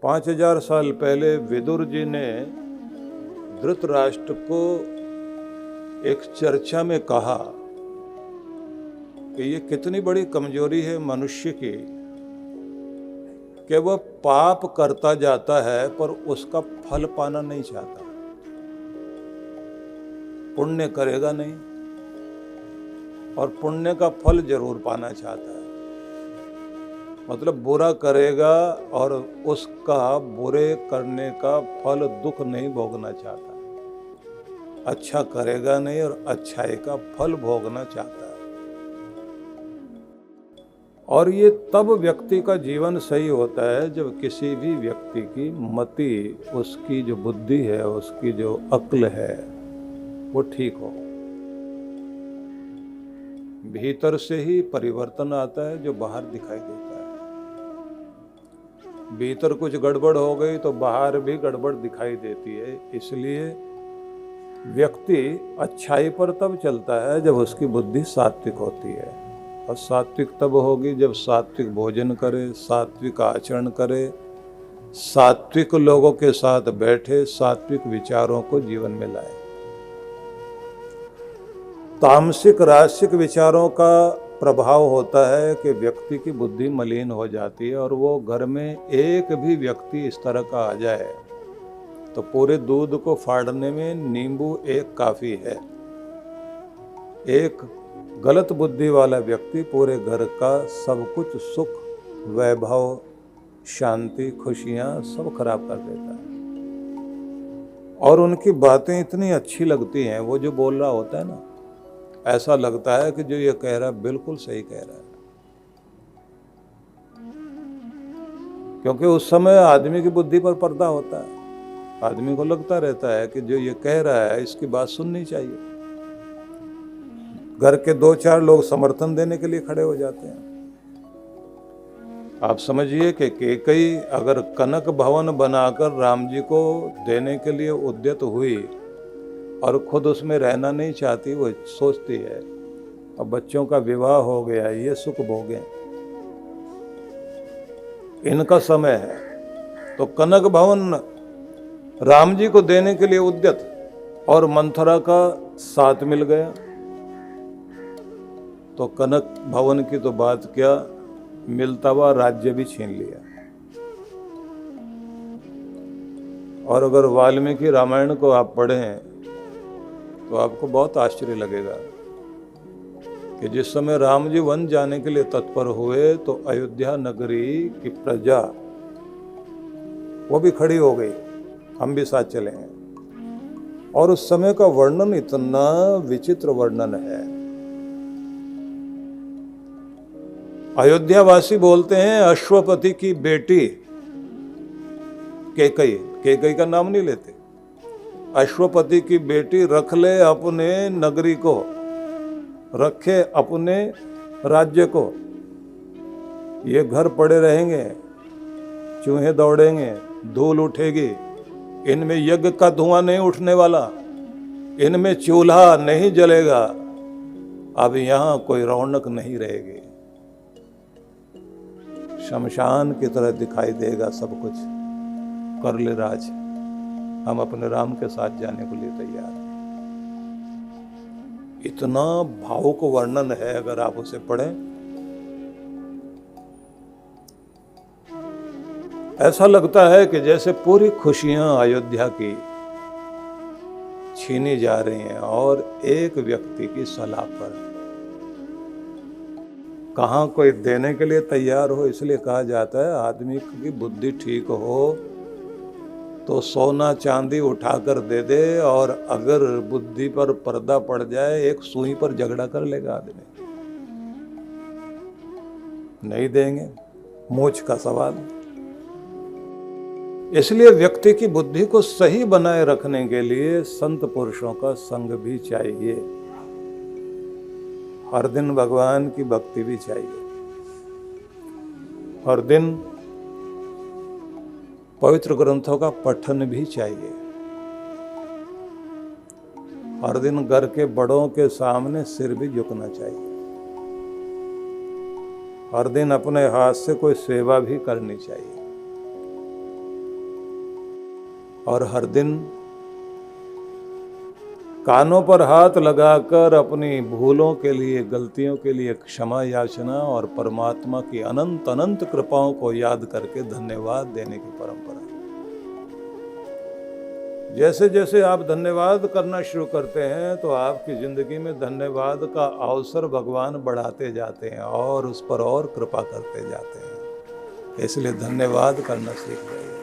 5000 साल पहले विदुर जी ने धृतराष्ट्र को एक चर्चा में कहा कि ये कितनी बड़ी कमजोरी है मनुष्य की कि वह पाप करता जाता है पर उसका फल पाना नहीं चाहता, पुण्य करेगा नहीं और पुण्य का फल जरूर पाना चाहता है। मतलब बुरा करेगा और उसका बुरे करने का फल दुख नहीं भोगना चाहता, अच्छा करेगा नहीं और अच्छाई का फल भोगना चाहता है। और ये तब व्यक्ति का जीवन सही होता है जब किसी भी व्यक्ति की मति, उसकी जो बुद्धि है, उसकी जो अक्ल है, वो ठीक हो। भीतर से ही परिवर्तन आता है जो बाहर दिखाई देता है। भीतर कुछ गड़बड़ हो गई तो बाहर भी गड़बड़ दिखाई देती है। इसलिए व्यक्ति अच्छाई पर तब चलता है जब उसकी बुद्धि सात्विक होती है, और सात्विक तब होगी जब सात्विक भोजन करे, सात्विक आचरण करे, सात्विक लोगों के साथ बैठे, सात्विक विचारों को जीवन में लाए। तामसिक राजसिक विचारों का प्रभाव होता है कि व्यक्ति की बुद्धि मलिन हो जाती है, और वो घर में एक भी व्यक्ति इस तरह का आ जाए तो पूरे दूध को फाड़ने में नींबू एक काफी है। एक गलत बुद्धि वाला व्यक्ति पूरे घर का सब कुछ, सुख, वैभव, शांति, खुशियां सब खराब कर देता है। और उनकी बातें इतनी अच्छी लगती हैं, वो जो बोल रहा होता है ना, ऐसा लगता है कि जो ये कह रहा है बिल्कुल सही कह रहा है। क्योंकि उस समय आदमी की बुद्धि पर पर्दा होता है, आदमी को लगता रहता है कि जो ये कह रहा है इसकी बात सुननी चाहिए। घर के 2-4 लोग समर्थन देने के लिए खड़े हो जाते हैं। आप समझिए कि कैकेयी अगर कनक भवन बनाकर राम जी को देने के लिए उद्यत हुई और खुद उसमें रहना नहीं चाहती, वो सोचती है अब बच्चों का विवाह हो गया, ये सुख भोगें, इनका समय है, तो कनक भवन राम जी को देने के लिए उद्यत, और मंथरा का साथ मिल गया तो कनक भवन की तो बात क्या, मिलता हुआ राज्य भी छीन लिया। और अगर वाल्मीकि रामायण को आप पढ़ें तो आपको बहुत आश्चर्य लगेगा कि जिस समय राम जी वन जाने के लिए तत्पर हुए तो अयोध्या नगरी की प्रजा वो भी खड़ी हो गई, हम भी साथ चले हैं। और उस समय का वर्णन इतना विचित्र वर्णन है। अयोध्यावासी बोलते हैं अश्वपति की बेटी कैकेयी, कैकेयी का नाम नहीं लेते, अश्वपति की बेटी रख ले अपने नगरी को, रखे अपने राज्य को, ये घर पड़े रहेंगे, चूहे दौड़ेंगे, धूल उठेगी, इनमें यज्ञ का धुआं नहीं उठने वाला, इनमें चूल्हा नहीं जलेगा, अब यहां कोई रौनक नहीं रहेगी, शमशान की तरह दिखाई देगा सब कुछ, कर ले राज, हम अपने राम के साथ जाने के लिए तैयार हैं। इतना भावुक वर्णन है, अगर आप उसे पढ़ें ऐसा लगता है कि जैसे पूरी खुशियां अयोध्या की छीनी जा रही हैं, और एक व्यक्ति की सलाह पर। कहाँ कोई देने के लिए तैयार हो, इसलिए कहा जाता है आदमी की बुद्धि ठीक हो तो सोना चांदी उठाकर दे दे, और अगर बुद्धि पर पर्दा पड़ जाए एक सुई पर झगड़ा कर लेगा आदमी, नहीं देंगे, मूछ का सवाल। इसलिए व्यक्ति की बुद्धि को सही बनाए रखने के लिए संत पुरुषों का संग भी चाहिए, हर दिन भगवान की भक्ति भी चाहिए, हर दिन पवित्र ग्रंथों का पठन भी चाहिए, हर दिन घर के बड़ों के सामने सिर भी झुकना चाहिए, हर दिन अपने हाथ से कोई सेवा भी करनी चाहिए। और हर दिन कानों पर हाथ लगाकर अपनी भूलों के लिए, गलतियों के लिए क्षमा याचना और परमात्मा की अनंत अनंत कृपाओं को याद करके धन्यवाद देने की परंपरा। जैसे जैसे आप धन्यवाद करना शुरू करते हैं तो आपकी जिंदगी में धन्यवाद का अवसर भगवान बढ़ाते जाते हैं और उस पर और कृपा करते जाते हैं। इसलिए धन्यवाद करना सीख जाइए।